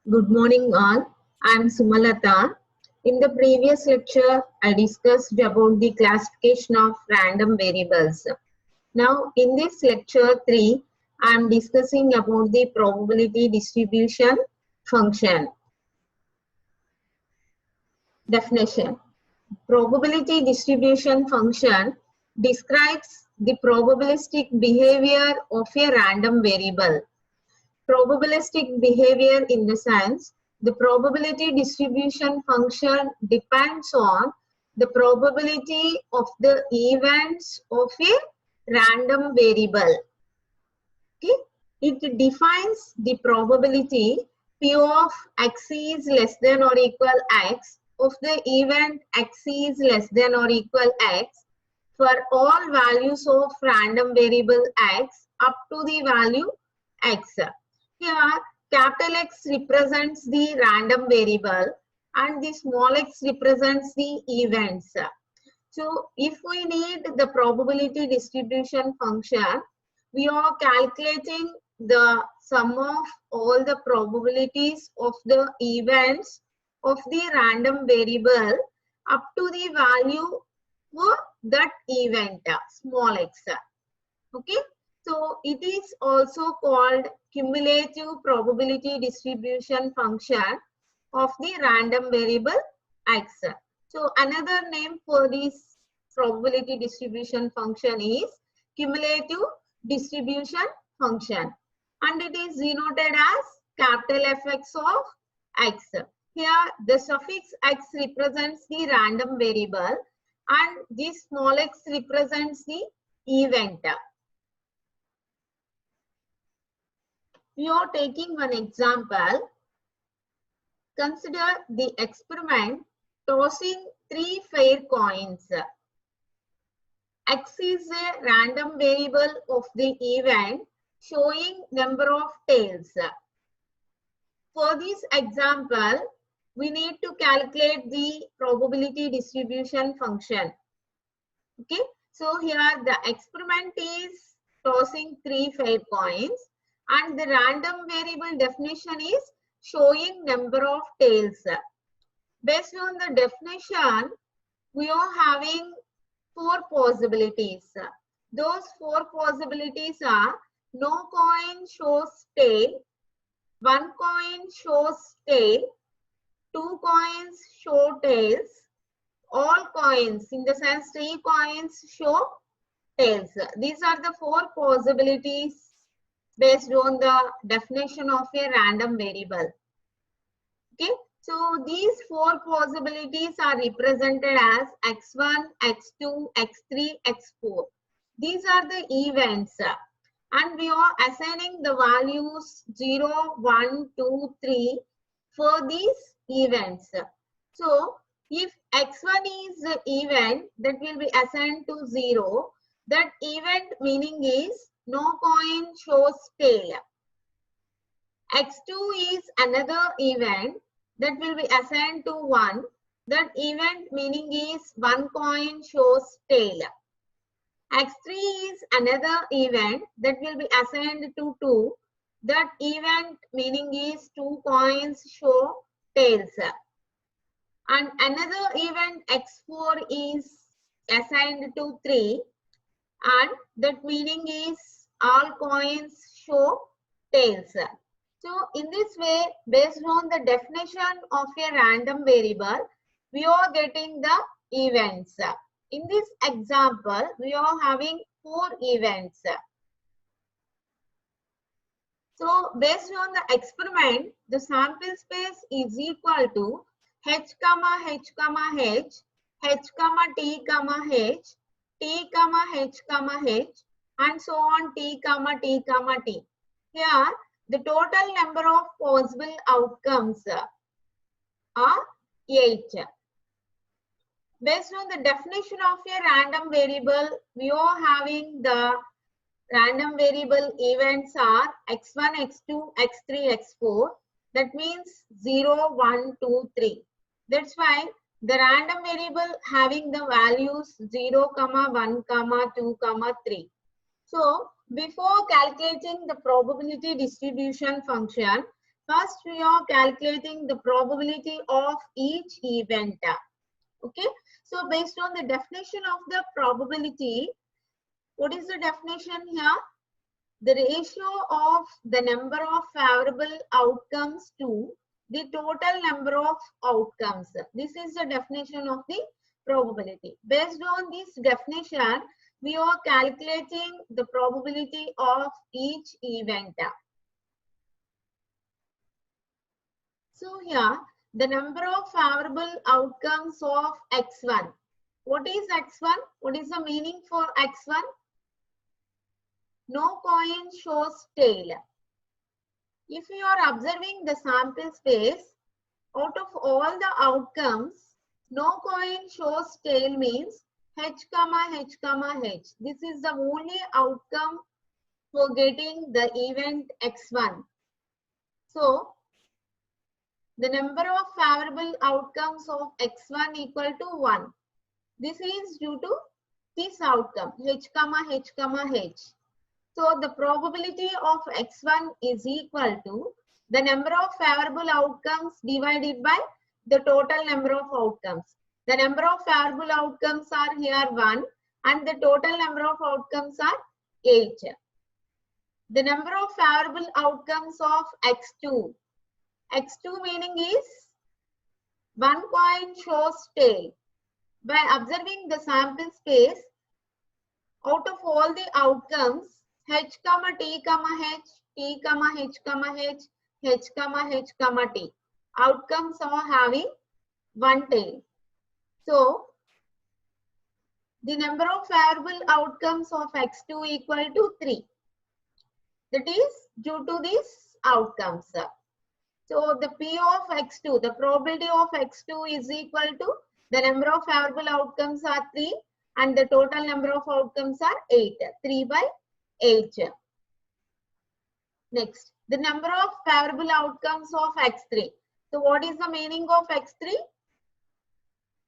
Good morning all. I am Sumalata. In the previous lecture, I discussed about the classification of random variables. Now, in this lecture 3, I am discussing about the probability distribution function. Definition. Probability distribution function describes the probabilistic behavior of a random variable. Probabilistic behavior in the sense the probability distribution function depends on the probability of the events of a random variable. Okay? It defines the probability P of x is less than or equal x of the event x is less than or equal x for all values of random variable x up to the value x. Here, capital X represents the random variable and the small x represents the events. So, if we need the probability distribution function, we are calculating the sum of all the probabilities of the events of the random variable up to the value for that event, small x. Okay. So it is also called cumulative probability distribution function of the random variable x. So another name for this probability distribution function is cumulative distribution function, and it is denoted as capital Fx of x. Here the suffix x represents the random variable and this small x represents the event. We are taking one example. Consider the experiment tossing 3 fair coins. X is a random variable of the event showing number of tails. For this example, we need to calculate the probability distribution function. Okay, so here the experiment is tossing 3 fair coins and the random variable definition is showing number of tails. Based on the definition, we are having 4 possibilities. Those 4 possibilities are no coin shows tail, 1 coin shows tail, 2 coins show tails, all coins in the sense 3 coins show tails. These are the 4 possibilities based on the definition of a random variable. Okay, so these 4 possibilities are represented as x1, x2, x3, x4. These are the events and we are assigning the values 0, 1, 2, 3 for these events. So if x1 is the event, that will be assigned to 0. That event meaning is no coin shows tail. X2 is another event that will be assigned to 1. That event meaning is 1 coin shows tail. X3 is another event that will be assigned to 2. That event meaning is 2 coins show tails. And another event X4 is assigned to 3. And that meaning is all coins show tails. So in this way, based on the definition of a random variable, we are getting the events. In this example, we are having 4 events. So based on the experiment, the sample space is equal to h comma h comma h, h comma t comma h, t comma h comma h, and so on t comma t comma t. Here the total number of possible outcomes are 8. Based on the definition of a random variable, we are having the random variable events are x1, x2, x3, x4. That means 0, 1, 2, 3. That's why the random variable having the values 0, 1, 2, 3. So before calculating the probability distribution function, First, we are calculating the probability of each event. Okay, so based on the definition of the probability, what is the definition here? The ratio of the number of favorable outcomes to the total number of outcomes. This is the definition of the probability. Based on this definition, we are calculating the probability of each event. So here, the number of favorable outcomes of X1. What is X1? What is the meaning for X1? No coin shows tail. If you are observing the sample space, out of all the outcomes, no coin shows tail means H, H, H. This is the only outcome for getting the event X1. So, the number of favorable outcomes of X1 equal to 1. This is due to this outcome, H, H, H. So, the probability of X1 is equal to the number of favorable outcomes divided by the total number of outcomes. The number of favorable outcomes are here 1 and the total number of outcomes are 8. The number of favorable outcomes of X2. X2 meaning is one coin shows tail. By observing the sample space, out of all the outcomes, H, T, H, T, H, H, H, T. Outcomes are having one tail. So, the number of favorable outcomes of X2 equal to 3. That is due to these outcomes. So, the P of X2, the probability of X2 is equal to the number of favorable outcomes are 3 and the total number of outcomes are 8. 3 by 8. Next, the number of favorable outcomes of X3. So, what is the meaning of X3?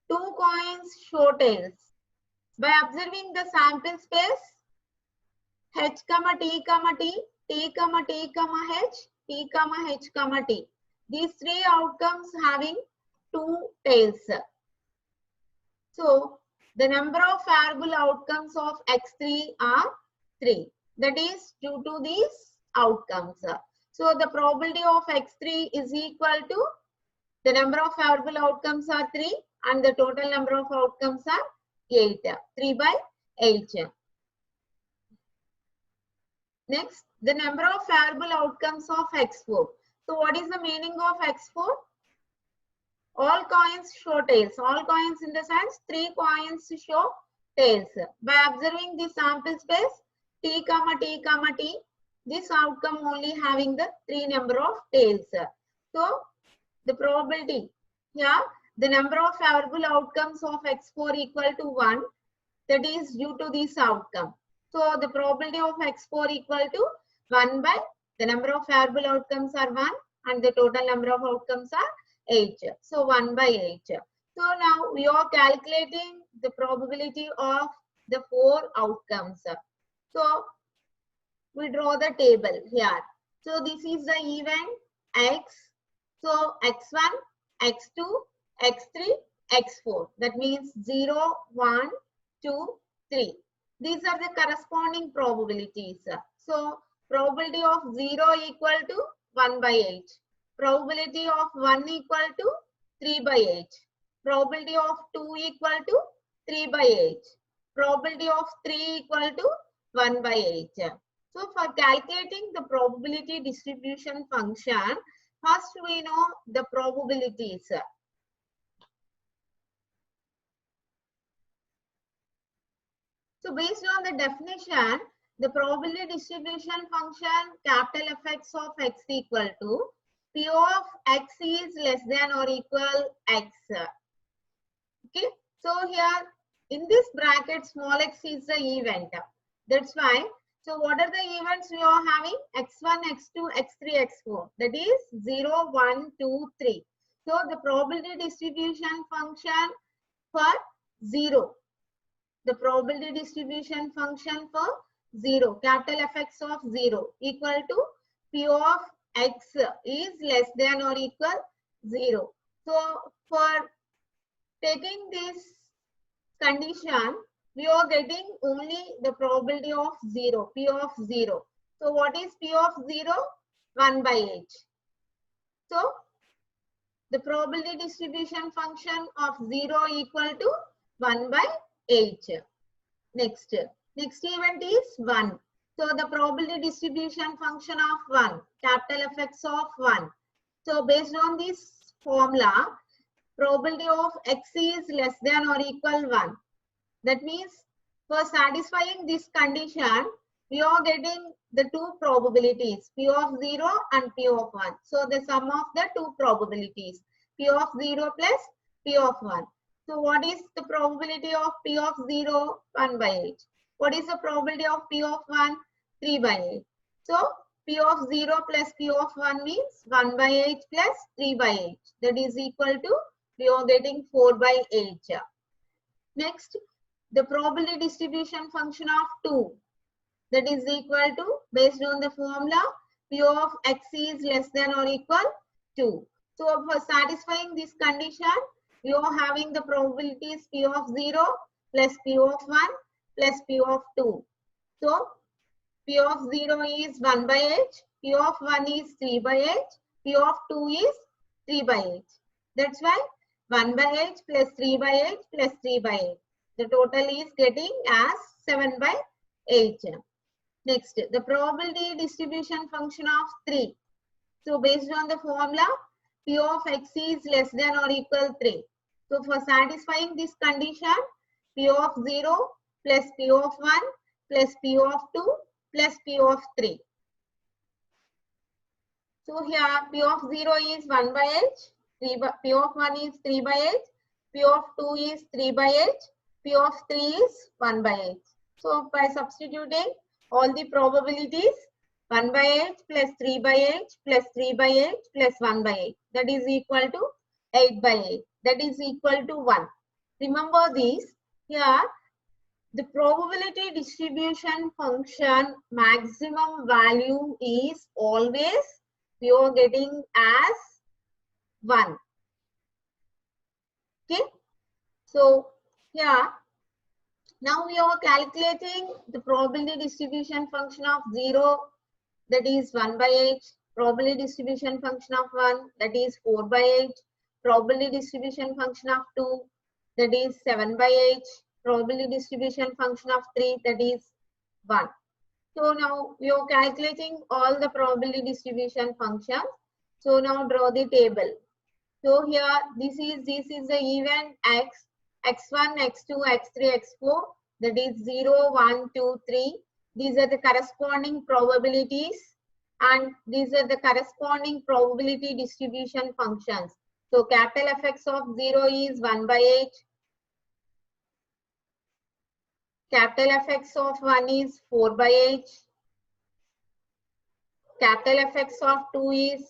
2 coins show tails. By observing the sample space, H, T, T, T, T, H, T, H, T. These three outcomes having 2 tails. So, the number of favorable outcomes of X3 are 3. That is due to these outcomes. So, the probability of X3 is equal to the number of favorable outcomes are 3 and the total number of outcomes are 8. 3 by 8. Next, the number of favorable outcomes of X4. So, what is the meaning of X4? All coins show tails. All coins in the sense 3 coins show tails. By observing the sample space, T, T, T, this outcome only having the 3 number of tails. So, the probability here, the number of favorable outcomes of X4 equal to 1. That is due to this outcome. So, the probability of X4 equal to 1 by the number of favorable outcomes are 1 and the total number of outcomes are 8. So, 1 by 8. So, now we are calculating the probability of the 4 outcomes. So, we draw the table here. So, this is the event X. So, X1, X2, X3, X4. That means 0, 1, 2, 3. These are the corresponding probabilities. So, probability of 0 equal to 1 by 8. Probability of 1 equal to 3 by 8. Probability of 2 equal to 3 by 8. Probability of 3 equal to 1 by 8. So, for calculating the probability distribution function, first we know the probabilities. So, based on the definition, the probability distribution function capital Fx of x equal to P of x is less than or equal x. Okay. So, here in this bracket small x is the event. That's why. So, what are the events we are having? X1, X2, X3, X4. That is 0, 1, 2, 3. So, the probability distribution function for 0. The probability distribution function for 0, capital Fx of 0 equal to P of x is less than or equal 0. So for taking this condition, we are getting only the probability of 0, P of 0. So what is P of 0? 1 by h. So the probability distribution function of 0 equal to 1 by h. Next event is 1. So the probability distribution function of 1, capital Fx of 1. So based on this formula, probability of x is less than or equal 1. That means for satisfying this condition, we are getting the two probabilities, P of 0 and P of 1. So the sum of the two probabilities, P of 0 plus P of 1. So what is the probability of P of 0? 1 by h. What is the probability of P of 1? 3 by h. So P of 0 plus P of 1 means 1 by h plus 3 by h. That is equal to, we are getting 4 by h. Next, the probability distribution function of 2. That is equal to, based on the formula, P of x is less than or equal 2. So for satisfying this condition, we are having the probabilities P of 0 plus P of 1 plus P of 2. So P of 0 is 1 by h, P of 1 is 3 by h, P of 2 is 3 by h. That's why 1 by h plus 3 by h plus 3 by h. The total is getting as 7 by h. Next, the probability distribution function of 3. So based on the formula, P of x is less than or equal 3. So for satisfying this condition, P of 0 plus P of 1 plus P of 2 plus P of 3. So here P of 0 is 1 by h, P of 1 is 3 by h, P of 2 is 3 by h, P of 3 is 1 by h. So by substituting all the probabilities, 1 by h plus 3 by h plus 3 by h plus 1 by h, that is equal to 8 by 8. That is equal to 1. Remember this. Here the probability distribution function maximum value is always, we are getting as 1. Okay. So here now we are calculating the probability distribution function of 0, that is 1 by h, probability distribution function of 1, that is 4 by h, probability distribution function of 2, that is 7 by h, probability distribution function of 3, that is 1. So now we are calculating all the probability distribution functions. So now draw the table. So here this is the event x, x1, x2, x3, x4, that is 0, 1, 2, 3. These are the corresponding probabilities and these are the corresponding probability distribution functions. So capital Fx of 0 is 1 by h. Capital Fx of 1 is 4 by h. Capital Fx of 2 is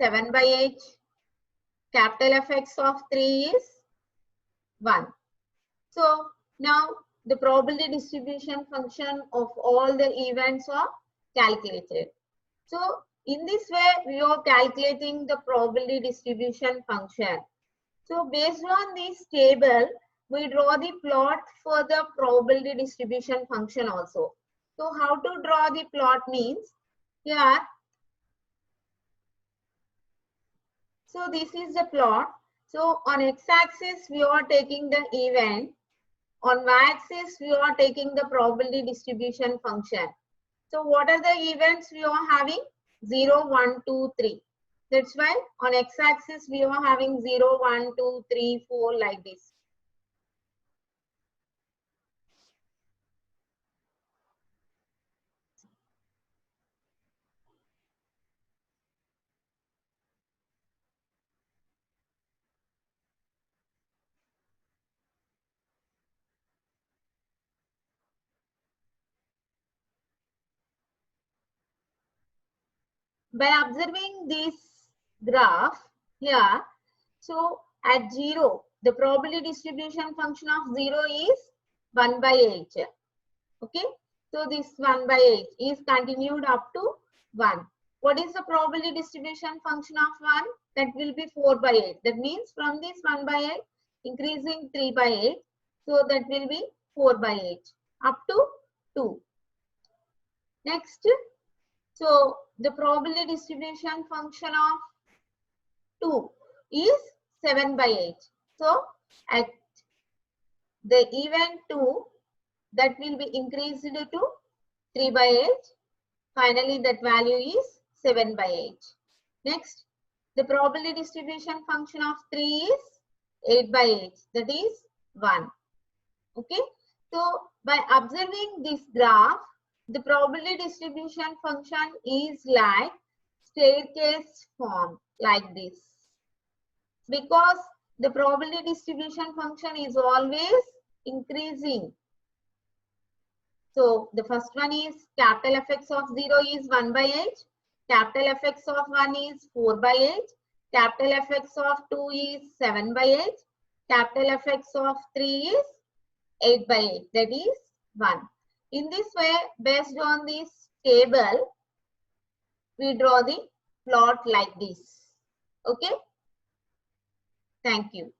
7 by h. Capital Fx of 3 is 1. So now the probability distribution function of all the events are calculated. So in this way, we are calculating the probability distribution function. So based on this table, we draw the plot for the probability distribution function also. So how to draw the plot means, here, so this is the plot. So on x-axis, we are taking the event. On y-axis, we are taking the probability distribution function. So what are the events we are having? 0, 1, 2, 3. That's why on x-axis, we are having 0, 1, 2, 3, 4 like this. By observing this graph here, so at 0, the probability distribution function of 0 is 1 by h. Okay, so this 1 by h is continued up to 1. What is the probability distribution function of 1? That will be 4 by 8. That means from this 1 by 8 increasing 3 by 8. So that will be 4 by 8 up to 2. Next, so the probability distribution function of 2 is 7 by 8. So at the event 2, that will be increased to 3 by 8. Finally, that value is 7 by 8. Next, the probability distribution function of 3 is 8 by 8. That is 1. Okay. So, by observing this graph, the probability distribution function is like staircase form, like this. Because the probability distribution function is always increasing. So the first one is capital Fx of 0 is 1 by 8. Capital Fx of 1 is 4 by 8. Capital Fx of 2 is 7 by 8. Capital Fx of 3 is 8 by 8. That is 1. In this way, based on this table, we draw the plot like this. Okay. Thank you.